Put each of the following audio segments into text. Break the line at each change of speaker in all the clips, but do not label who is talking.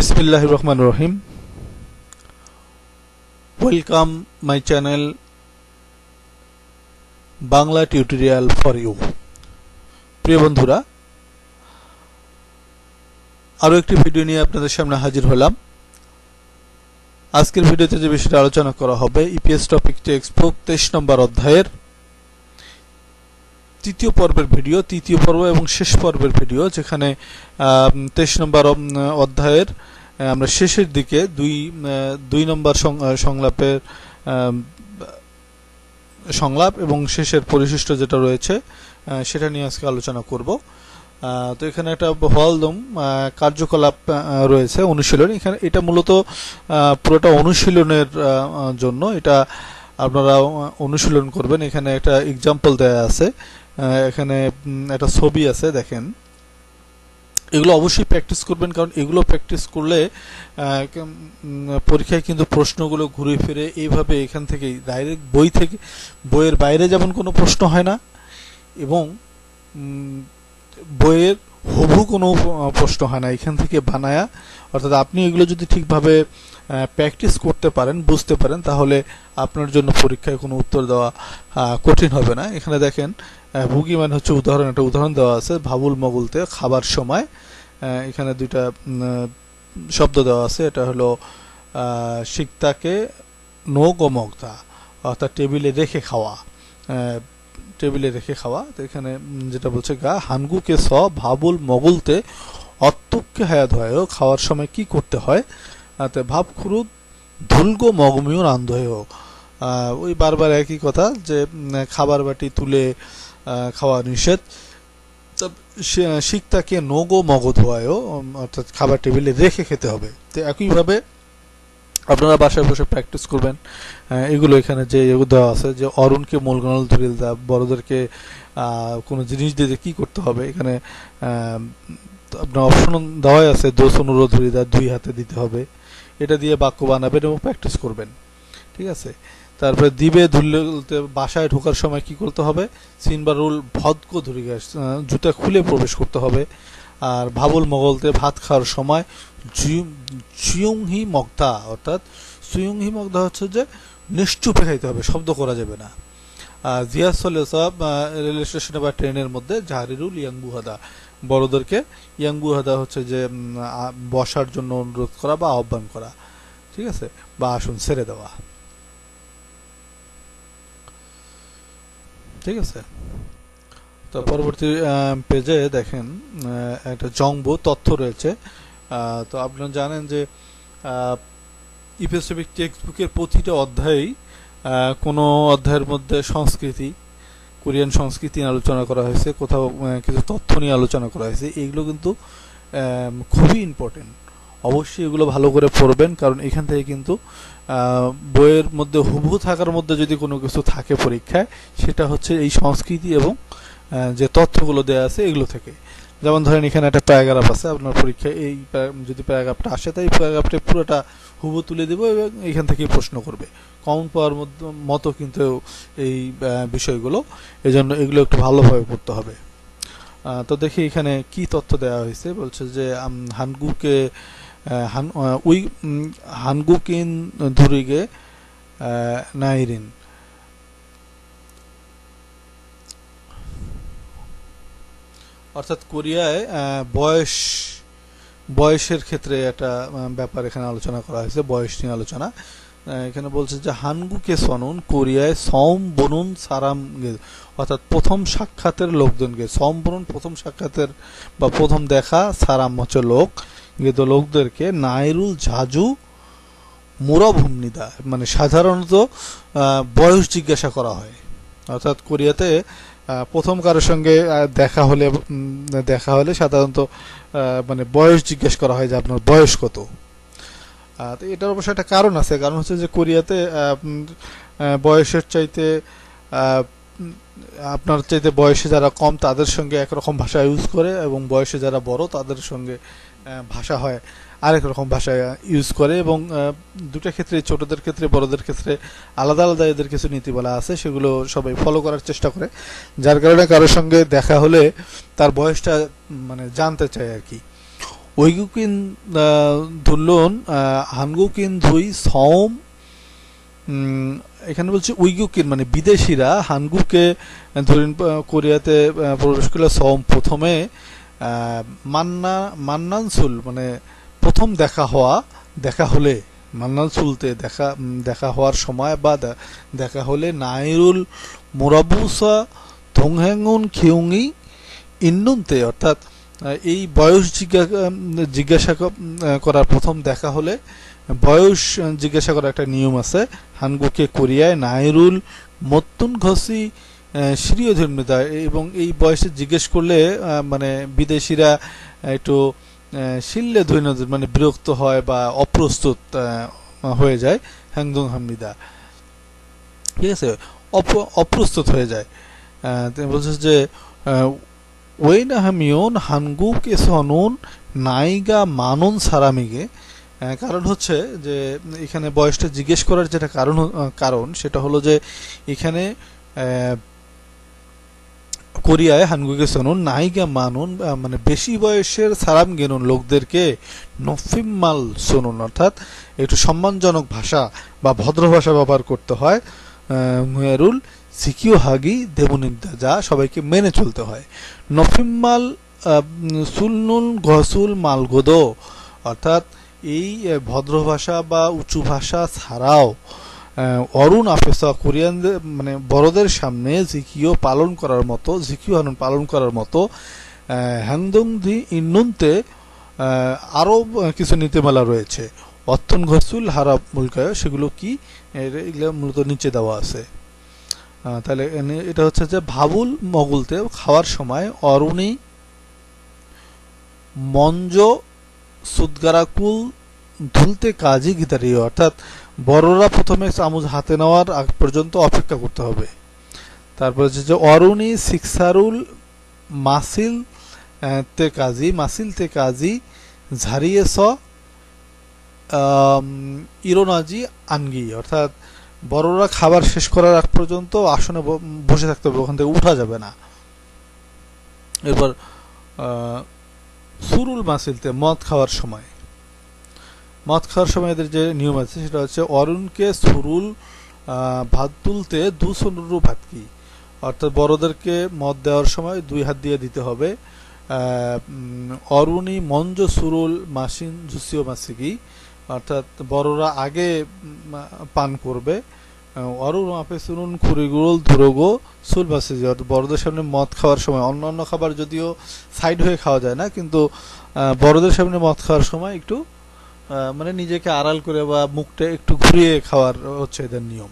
Bismillahirrahmanirrahim. Welcome my channel Bangla tutorial for you. প্রিয় বন্ধুরা, আরো একটি ভিডিও নিয়ে আপনাদের সামনে হাজির হলাম। আজকের ভিডিওতে যে বিষয়টা আলোচনা করা হবে ইপিএস টপিক টেক্সটবুক 23 নম্বর অধ্যায়ের তৃতীয় পর্বের ভিডিও, তৃতীয় পর্ব এবং শেষ পর্বের ভিডিও, যেখানে 23 নম্বর অধ্যায়ের আমরা শেষের দিকে দুই নম্বর সংলাপের সংলাপ এবং শেষের পরিশিষ্ট যেটা রয়েছে সেটা নিয়ে আজকে আলোচনা করব। তো এখানে একটা হলদম কার্যকলাপ রয়েছে, অনুশীলন। এখানে এটা মূলত পুরোটা অনুশীলনের জন্য, এটা আপনারা অনুশীলন করবেন। এখানে একটা এক্সাম্পল দেয়া আছে, এখানে একটা ছবি আছে, দেখেন। এগুলো অবশ্যই প্র্যাকটিস করবেন, কারণ এগুলো প্র্যাকটিস করলে পরীক্ষায় কিন্তু প্রশ্নগুলো ঘুরে ফিরে এইভাবে এখান থেকে ডাইরেক্ট বইয়ের বাইরে যেমন কোনো প্রশ্ন হয় না, এবং বইয়ের হুবহু কোনো প্রশ্ন হয় না এখান থেকে বানায়া। অর্থাৎ আপনি এগুলো যদি ঠিকভাবে প্র্যাকটিস করতে পারেন, বুঝতে পারেন, তাহলে আপনার জন্য পরীক্ষায় কোনো উত্তর দেওয়া কঠিন হবে না। এখানে দেখেন, ভুগি মানে হচ্ছে একটা উদাহরণ দেওয়া আছে, ভাবুল মগুলতে খাবার সময়। এখানে দুইটা শব্দ দেওয়া আছে, এটা হলো শিকতাকে নোগ ও মগদা, অর্থাৎ টেবিলে রেখে খাওয়া, টেবিলে রেখে খাওয়া। তো এখানে যেটা বলছে গা হানগুকে স ভাবুল মগুলতে অত্যুককে হায়াত হয়, খাওয়ার সময় কি করতে হয়, ভাব খুরুদ ধুলগো মগমিও আন্ধ হোক। ওই বারবার একই কথা, যে খাবার বাটি তুলে খাওয়া নিষেধ। শিকতাকে নোগো মগধ হয়, অর্থাৎ খাবার টেবিলে রেখে খেতে হবে। তো একইভাবে আপনারা বাসায় বসে প্র্যাকটিস করবেন এগুলো। এখানে যে দেওয়া আছে, যে অরুণকে মূলগণাল ধরিল দা, বড়দেরকে কোনো জিনিস দিয়ে কি করতে হবে। এখানে আপনার অপশন দেওয়াই আছে, দোষ অনুরোধ ধরি দা, 2 হাতে দিতে হবে। এটা দিয়ে বাক্য বানাবেন এবং প্র্যাকটিস করবেন, ঠিক আছে। তারপরে দিবে ধুলতে, বাসায় ঢোকার সময় কি করতে হবে, সিনবারুল ভদকো ধরি গাছ, জুতা খুলে প্রবেশ করতে হবে। আর ভাবুল মগলতে ভাত খাওয়ার সময় সুয়ংহি মগধা, অর্থাৎ সুয়ংহি মগধা হচ্ছে যে নিশ্চুপে খাইতে হবে, শব্দ করা যাবে না। জিয়াসলে সব রেল স্টেশনে বা ট্রেনের মধ্যে জাহারিরুল ইয়াংবুহাদা, বড়দেরকে ইয়াংবুহাদা হচ্ছে যে বসার জন্য অনুরোধ করা বা আহ্বান করা, ঠিক আছে, বা আসন ছেড়ে দেওয়া, ঠিক আছে। তো পরবর্তী পেজে দেখেন একটা জংবু তথ্য রয়েছে। তো আপনারা জানেন যে ইপিএস টপিক টেক্সটবুকের প্রতিটা অধ্যায়েই কোনো অধ্যায়ের মধ্যে সংস্কৃতি, কোরিয়ান সংস্কৃতি নিয়ে আলোচনা করা হয়েছে, কোথাও কিছু তথ্য নিয়ে আলোচনা করা হয়েছে। এইগুলো কিন্তু খুবই ইম্পর্টেন্ট, অবশ্যই এগুলো ভালো করে পড়বেন, কারণ এখান থেকে কিন্তু বইয়ের মধ্যে হুবহু থাকার মধ্যে যদি কোনো কিছু থাকে পরীক্ষায়, সেটা হচ্ছে এই সংস্কৃতি এবং যে তথ্যগুলো দেওয়া আছে এগুলো থেকে। যেমন ধরেন এখানে একটা প্যারাগ্রাফ আছে, আপনার পরীক্ষায় এই যদি প্যারাগ্রাফটা আসে, তাই প্যারাগ্রাফটা পুরোটা হুবহু তুলে দেবো এবং এখান থেকেই প্রশ্ন করবে। কমন পাওয়ার মতো কিন্তু এই বিষয়গুলো, এজন্য এগুলো একটু ভালোভাবে পড়তে হবে। তো দেখি এখানে কি তথ্য দেওয়া হয়েছে। বলছে যে হানগুকিন ধুরিগে নাইরিন, অর্থাৎ কোরিয়ায় বয়সের ক্ষেত্রে একটা ব্যাপার এখানে আলোচনা করা হয়েছে, বয়স নিয়ে আলোচনা। এখানে বলছে যে হানগুকে সনুন কোরিয়ায় সম বনুন সারাম, অর্থাৎ প্রথম সাক্ষাতের লোকজনকে, সম বনুন প্রথম সাক্ষাতের বা প্রথম দেখা, সারাম হচ্ছে লোক, কিন্তু লোকদেরকে নাইরুল ঝাজু মুরাভূমনিদা, মানে সাধারণত বয়স জিজ্ঞাসা করা হয়। অর্থাৎ কোরিয়াতে প্রথম কারোর সঙ্গে দেখা হলে সাধারণত মানে বয়স জিজ্ঞেস করা হয়, যে আপনার বয়স কত। তো এটার অবশ্য একটা কারণ আছে, কারণ হচ্ছে যে কোরিয়াতে বয়সের চাইতে আপনার চাইতে বয়সে যারা কম তাদের সঙ্গে একরকম ভাষা ইউজ করে, এবং বয়সে যারা বড় তাদের সঙ্গে ভাষা হয় আরেক রকম ভাষা ইউজ করে। এবং দুটো ক্ষেত্রে, ছোটদের ক্ষেত্রে বড়দের ক্ষেত্রে আলাদা আলাদা এদের কিছু নীতিমালা আছে, সেগুলো সবাই ফলো করার চেষ্টা করে। যার কারণে কারোর সঙ্গে দেখা হলে তার বয়সটা মানে জানতে চায় আর কি। 외국인 둘론 한국인 দুই 처음 এখানে বলছে উইগুকিন মানে বিদেশিরা হানগুকে ধরেন কোরিয়াতে প্রবেশ করলে সম প্রথমে মান্নানসুল মানে প্রথম দেখা হলে মান্নানসুলতে দেখা হওয়ার সময় বা দেখা হলে নাইরুল মোরাবুসা থংহ্যাঙ্গুন খিউঙ্গি ইন্নুনতে অর্থাৎ এই বয়স জিজ্ঞাসা করার প্রথম দেখা হলে বয়স জিজ্ঞাসা করার একটা নিয়ম আছে হানগুকে কোরিয়ায় নাইরুল মত্তুন ঘসি সিরিয় ধর্মিতা এবং এই বয়সে জিজ্ঞেস করলে মানে বিদেশিরা একটু শিল্লে ধৈর্য মানে বিরক্ত হয় বা অপ্রস্তুত হয়ে যায় হ্যাংদং হামিদা ঠিক আছে অপ্রস্তুত হয়ে যায় বলছে যে ওয়েনা হামিয়ন হানগুক এসনুন নাইগা মানুন সারামিগে কারণ হচ্ছে যে এখানে বয়সটা জিজ্ঞেস করার যেটা কারণ সেটা হলো যে এখানে কোরিয়ায় হানগুকে সনুন নাইগা মানুন মানে বেশি বয়সের সারাম গেনুন লোকদেরকে নফিম্মাল সনুন অর্থাৎ একটু সম্মানজনক ভাষা বা ভদ্র ভাষা ব্যবহার করতে হয় মুয়ারুল সিকিও হাগি দেবনিন্দা যা সবাইকে মেনে চলতে হয় নফিম্মাল সুলনুল গসুল মালগোদো অর্থাৎ এই ভদ্র ভাষা বা উঁচু ভাষা ছাড়াও অরুণ আফেসা কোরিয়ানদের মানে বড়দের সামনে জিকিও পালন করার মতো হ্যাংদং দি ইন্নুনতে আরও কিছু নীতিমালা রয়েছে অত্যন ঘসুল হারা মুলকায় সেগুলো কি এগুলো মূলত নিচে দেওয়া আছে তাহলে এটা হচ্ছে যে ভাবুল মগুলতে খাওয়ার সময় অরুণী মঞ্জ সুদগারাকুল ধুলতে কাজী গিতারি অর্থাৎ বড়রা প্রথমে চামচ হাতে নেওয়ার আগ পর্যন্ত অপেক্ষা করতে হবে তারপর হচ্ছে যে অরুণী সিক্সারুল মাসিল তে কাজী ঝারিয়েস ইরোনাজি আনগি অর্থাৎ বড়রা খাবার শেষ করার আগ পর্যন্ত আসনে বসে থাকতে হবে ওখান থেকে উঠা যাবে না এরপর সুরুল মাসিলতে মদ খাওয়ার সময় এদের যে নিয়ম আছে সেটা হচ্ছে অরুণকে সুরুল ভাত তুলতে দুসনুরু ভাতকি অর্থাৎ বড়দেরকে মদ দেওয়ার সময় দুই হাত দিয়ে দিতে হবে অরুণী মঞ্জ সুরুল মাসিন জুসিও মাসিকি অর্থাৎ বড়রা আগে পান করবে অরুণ আপে সুরুন খুরিগুল ধুরোগো সুল বাসিজি অর্থাৎ বড়দের সামনে মদ খাওয়ার সময় অন্যান্য খাবার যদিও সাইড হয়ে খাওয়া যায় না কিন্তু বড়দের সামনে মদ খাওয়ার সময় একটু মানে নিজেকে আড়াল করে বা মুখটা একটু ঘুরিয়ে খাওয়ার হচ্ছে এদের নিয়ম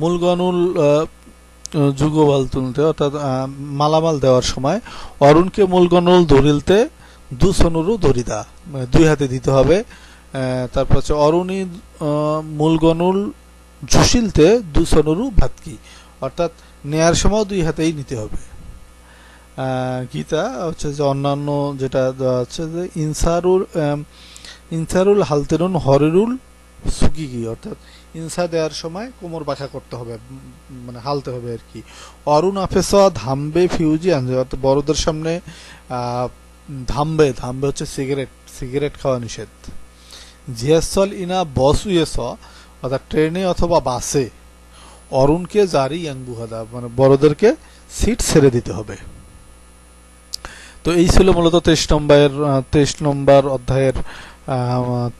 মূলগনুল যুগবাল তুলতে অর্থাৎ মালামাল দেওয়ার সময় অরুণকে মূলগনুল ধরিলতে দুসনুরু ধরিদা মানে দুই হাতে দিতে হবে তারপর হচ্ছে অরুণী মূলগনুল ঝুসিলতে দুসনুরু ভাতকি অর্থাৎ নেয়ার সময় দুই হাতেই নিতে হবে গীতা হচ্ছে যে অন্যান্য যেটা দেওয়া আছে যে ইনসারুল হালতেরুন হরিরুল সুকিকি অর্থাৎ ইনসা দেওয়ার সময় কোমর বাঁকা করতে হবে মানে হালতে হবে আর কি অরুণ আফেসা ধামবে ফিউজি আনজে অর্থাৎ বড়দের সামনে ধামবে হচ্ছে সিগারেট খাওয়া নিষেধ জিয়াসল ইনা বস উয়েস অর্থাৎ ট্রেনে অথবা বাসে অরুণকে জারি ইয়াংবুহাদা মানে বড়দেরকে সিট ছেড়ে দিতে হবে তো এই ছিল মূলত 23 নম্বর অধ্যায়ের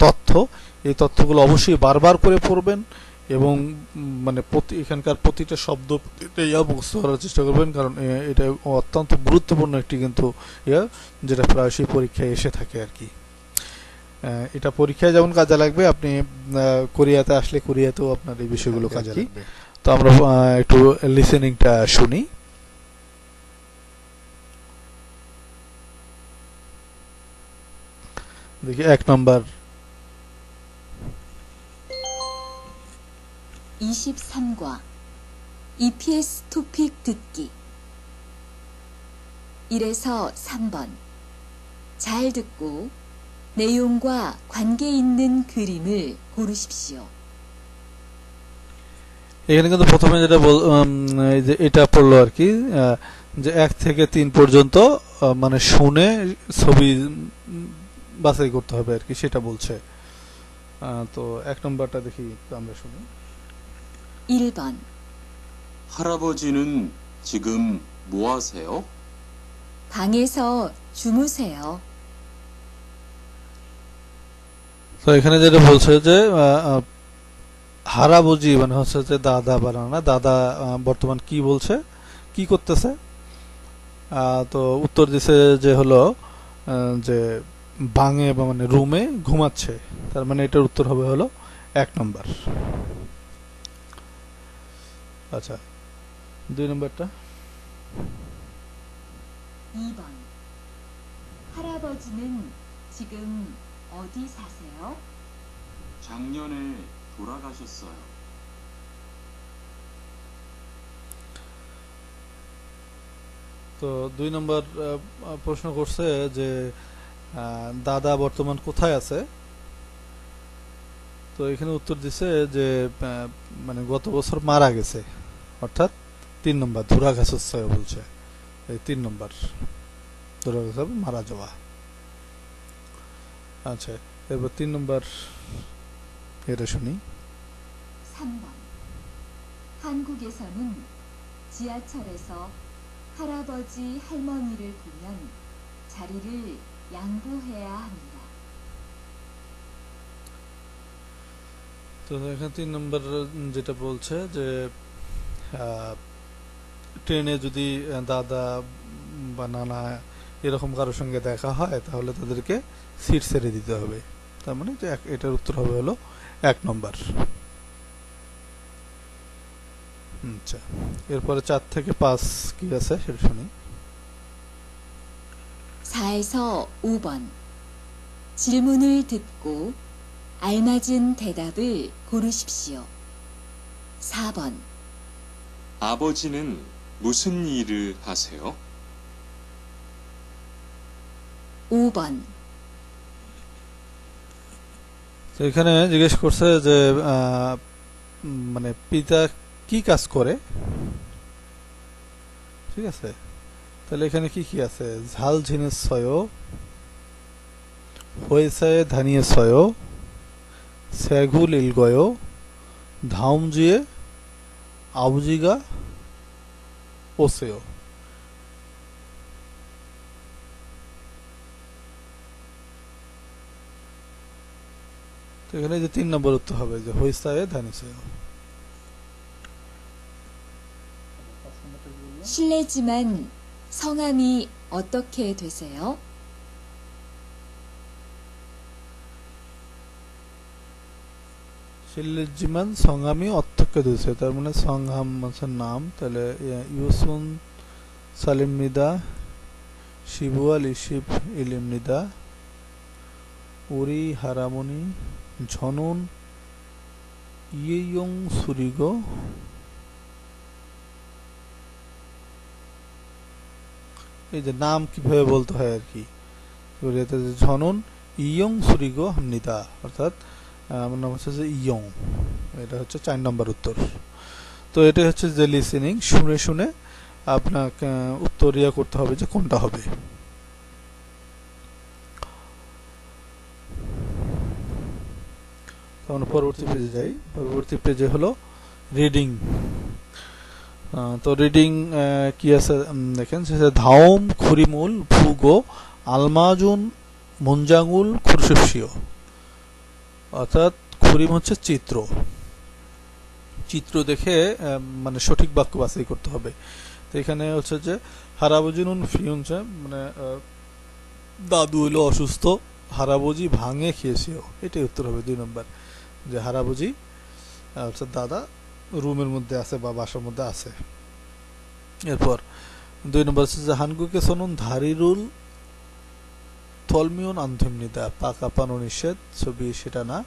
তথ্য এই তথ্যগুলো অবশ্যই বারবার করে পড়বেন এবং মানে এখানকার প্রতিটা শব্দ মুখস্থ করার চেষ্টা করবেন কারণ এটা অত্যন্ত গুরুত্বপূর্ণ একটি কিন্তু যেটা প্রায়শই পরীক্ষায় এসে থাকে আর কি এটা পরীক্ষায় যেমন কাজে লাগবে আপনি কোরিয়াতে আসলে কোরিয়াতেও আপনার এই বিষয়গুলো কাজে লাগবে তো আমরা একটু লিসেনিংটা শুনি দেখি 1 নম্বর
23과 EPS-TOPIK 듣기 1에서 3번 잘 듣고 내용과 관계 있는 그림을 고르십시오.
এখানে কিন্তু প্রথমে যেটা এটা পড়লো আর কি যে 1 থেকে 3 পর্যন্ত মানে শুনে ছবি বাছাই করতে হবে আর কি, সেটা বলছে। তো 1 নম্বরটা দেখি একটু আমরা শুনি।
1번
할아버지는 지금 뭐 하세요?
방에서 주무세요.
তো এখানে যেটা বলছে যে হারাবুজি মানে হচ্ছে যে দাদা বা নানা, দাদা বর্তমান কি বলছে, কি করতেছে? তো উত্তর দিছে যে হলো যে বাঙে বা মানে রুমে ঘুমাচ্ছে, তার মানে এটার উত্তর হবে হলো 1 নম্বর। আচ্ছা, 2 নম্বরটা।
2번 할아버지는 지금 어디 사세요?
작년에 돌아가셨어요.
তো 2 নম্বর প্রশ্ন করছে যে দাদা বর্তমান কোথায় আছে? তো এখানে উত্তর দিছে যে মানে গত বছর মারা গেছে, অর্থাৎ 3 নম্বর দুরাঘাসস্যয় বলছে, এই 3 নম্বর দুরাঘাস মারা যাওয়া। আচ্ছা, এবার 3 নম্বর এটা শুনি।
3번 한국에서는 지하철에서 할아버지 할머니를 보면 자리를 양보해야 합니다.
তো এখানে 3 নম্বর যেটা বলছে যে ট্রেনে যদি দাদা বা নানা এরকম কারোর সঙ্গে দেখা হয় তাহলে তাদেরকে সিট ছেড়ে দিতে হবে, তার মানে যে এটার উত্তর হবে হলো 1 নম্বর। আচ্ছা, এরপরে 4 থেকে 5 কি আছে সেটা শুনি।
4에서 5번 질문을 듣고 알맞은 대답을 고르십시오. 4번
아버지는 무슨 일을 하세요?
5번
তো এখানে জিজ্ঞেস করছে যে মানে পিতা কি কাজ করে, ঠিক আছে? তাহলে এখানে কি কি আছে? ঝাল ঝিনের ছয়, হয়েছায় ধানিয়ে ছয়, স্যাগুল ইলগয়, ধাউমজিয়ে আউজিগা ওসেও। তো এখানে যে 3 নম্বর উত্তর হবে যে হয়েছায় ধানিছয়।
실례지만 성함이 어떻게 되세요?
실례지만 성함이 어떻게 되세요? তার মানে সংহাম মানে নাম, তাহলে ইউসুন সালিমনিদা, শিবুয়াল ইশিব ইলিমনিদা, উরি হারামনি, ঝনুন ইয়েয়ং সুরিগো। এই যে নাম কিভাবে বলতে হয় আর কি, ঝনুন ইয়ং সুরিগো হামনিদা, অর্থাৎ আমার নাম হচ্ছে যে ইয়ং, এটা হচ্ছে 4 নম্বর উত্তর। তো এটা হচ্ছে যে লিসেনিং, শুনে শুনে আপনাকে উত্তর ইয়া করতে হবে যে কোনটা হবে। আমরা পরবর্তী পেজে যাই। পরবর্তী পেজে হলো রিডিং। তো রিডিং কি আছে দেখেন, ধাওম খুরিমুল ভুগো আলমাজুন মুনজাঙ্গুল খুরশিপসিও, অর্থাৎ খুরিম হচ্ছে চিত্র, চিত্র দেখে মানে সঠিক বাক্য বাছাই করতে হবে। তো এখানে হচ্ছে যে হারাবজিনুন ফিউনছে মানে দাদু হইলো অসুস্থ, হারাবজি ভাঙে খেয়েছিও, এটাই উত্তর হবে 2 নম্বর, যে হারাবজি অর্থাৎ দাদা রুমের মধ্যে আছে বা বাসার মধ্যে আছে। এরপর 2 নম্বর হচ্ছে যে হানগুকে সনুন ধারিরুল থলমিউন আন্ধমনিদা, পাকা পানো নিষেধ, ছবি সেটা না।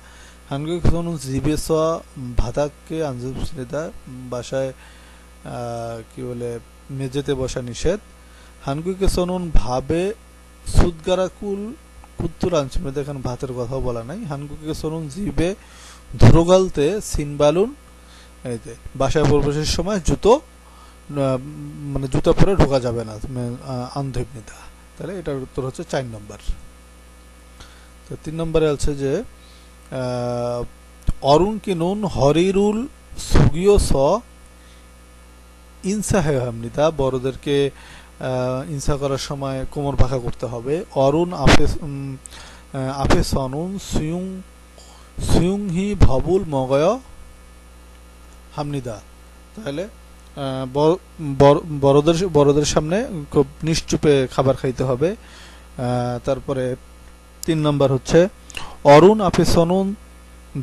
হানগুকে সনুন জিবে সোয়া ভাদাককে আঞ্জুমনিদা, বাসায় কি বলে মেঝেতে বসা নিষেধ। হানগুকে সনুন ভাবে সুদগারাকুল কুত্তুর আঞ্চমনিদা, এখানে ভাতের কথাও বলা নাই। হানগুকে সনুন জিবে ধুরোগালতে সিনবালুন, এই যে বাসায় প্রবেশের সময় জুতো মানে জুতা পরে ঢোকা যাবে না, আনধেবনিতা। তাহলে এটার উত্তর হচ্ছে 4 নম্বর। তো 3 নম্বরে আছে যে অরুণ কিনুন হরিরুল সুগিও স ইনসা হে হামনিদা, বড়দেরকে ইনসা করার সময় কোমর বাঁকা করতে হবে। অরুণ আপে সনুন সুয়ুং সুয়ুং হি ভবুল মগয় হামনিদা। তাহলে বড়দের সামনে খুব নিশ্চুপে খাবার খাইতে হবে। তারপরে 3 নম্বর হচ্ছে অরুণ আপে সনুন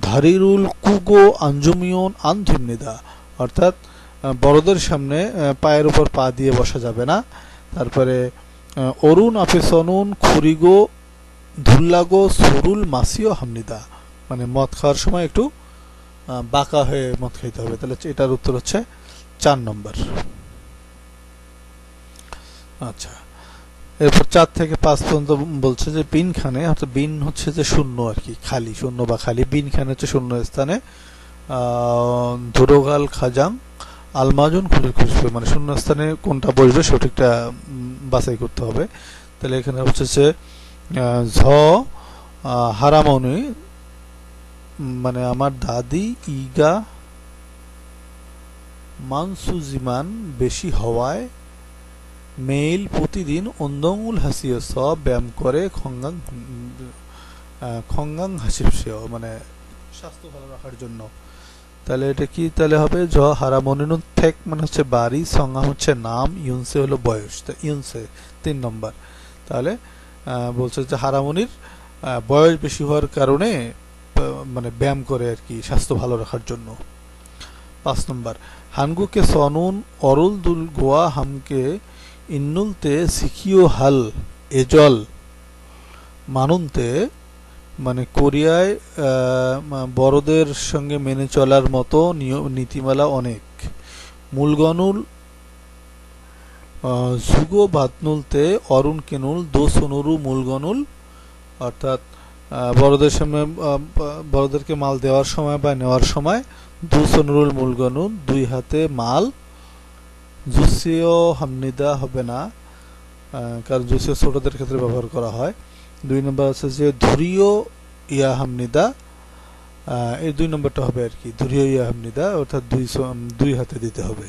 ধারিরুল কুগো আঞ্জুমিয়ন আনধুমনিদা, অর্থাৎ বড়দের সামনে পায়ের উপর পা দিয়ে বসা যাবে না। তারপরে অরুণ আপে সনুন খুরিগো ধুল্লাগো সুরুল মাসিও হামনিদা, মানে মদ খাওয়ার সময় একটু বাঁকা হয়ে মদ খাইতে হবে। তাহলে এটার উত্তর হচ্ছে 4 নম্বর। আচ্ছা, এরপর 4 থেকে 5 পর্যন্ত বলছে যে বিনখানে, অর্থাৎ বিন হচ্ছে যে শূন্য আর কি, খালি, শূন্য বা খালি। বিনখানে হচ্ছে শূন্য স্থানে ধুরোগাল খাজাং আলমাজুন খুশবে, মানে শূন্য স্থানে কোনটা বসবে সঠিকটা বাছাই করতে হবে। তাহলে এখানে হচ্ছে যে ঝ হারামনি, মানে আমার দাদি ইগা মানসুজিমান বেশি হওয়ায় মেইল প্রতিদিন অন্দঙ্গুল হাসিও স ব্যায়াম করে খঙ্গাং হাসিপসেও, মানে স্বাস্থ্য ভালো রাখার জন্য। তাহলে এটা কি তাহলে হবে জ হারামনিনুন থেক মানে হচ্ছে বাড়ি, সংজ্ঞা হচ্ছে নাম, ইউনসে হলো বয়স। ইউনসে 3 নম্বর। তাহলে বলছে যে হারামনির বয়স বেশি হওয়ার কারণে মানে ব্যায়াম করে আর কি, স্বাস্থ্য ভালো রাখার জন্য। 5 নম্বর হানগুকে সনুন অরুল দুল গোয়া হামকে ইন্নুলতে শিখিও হাল এজল মানুনতে, মানে কোরিয়ায় বড়দের সঙ্গে মেনে চলার মতো নীতিমালা অনেক। মূলগনুল জুগো বাতনুলতে অরুণ কেনুল দোসনুরু মূলগনুল, অর্থাৎ বড়দের সামনে বড়দেরকে মাল দেওয়ার সময় বা নেওয়ার সময় দোসনুরুল মূলগনুল, 2 হাতে মাল। জুসিও হামনিদা হবে না, কারণ জুসিও ছোটদের ক্ষেত্রে ব্যবহার করা হয়। 2 নম্বর আছে যে ধুরিও ইয়া হামনিদা, এই 2 নম্বরটা হবে আর কি, ধুরিও ইয়া হামনিদা, অর্থাৎ 2 হাতে দিতে হবে।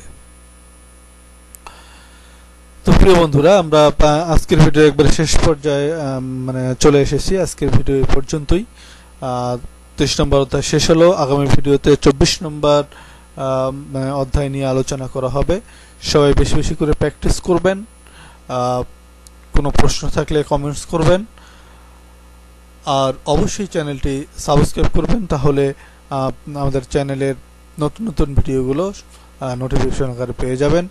তো প্রিয় বন্ধুরা, আমরা আজকের ভিডিও একবার শেষ পর্যায়ে মানে চলে এসেছি। আজকের ভিডিও এই পর্যন্তই। 23 নম্বর অধ্যায় শেষ হলো। আগামী ভিডিওতে 24 নম্বর অধ্যায় নিয়ে আলোচনা করা হবে। সবাই বেশি বেশি করে প্র্যাকটিস করবেন। কোনো প্রশ্ন থাকলে কমেন্টস করবেন, আর অবশ্যই চ্যানেলটি সাবস্ক্রাইব করবেন, তাহলে আমাদের চ্যানেলের নতুন নতুন ভিডিওগুলো নোটিফিকেশন আকারে পেয়ে যাবেন।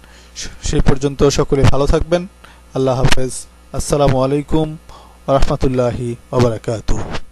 সেই পর্যন্ত সকলে ভালো থাকবেন। আল্লাহ হাফেজ। আসসালামু আলাইকুম ওয়া রাহমাতুল্লাহি ওয়া বারাকাতুহু।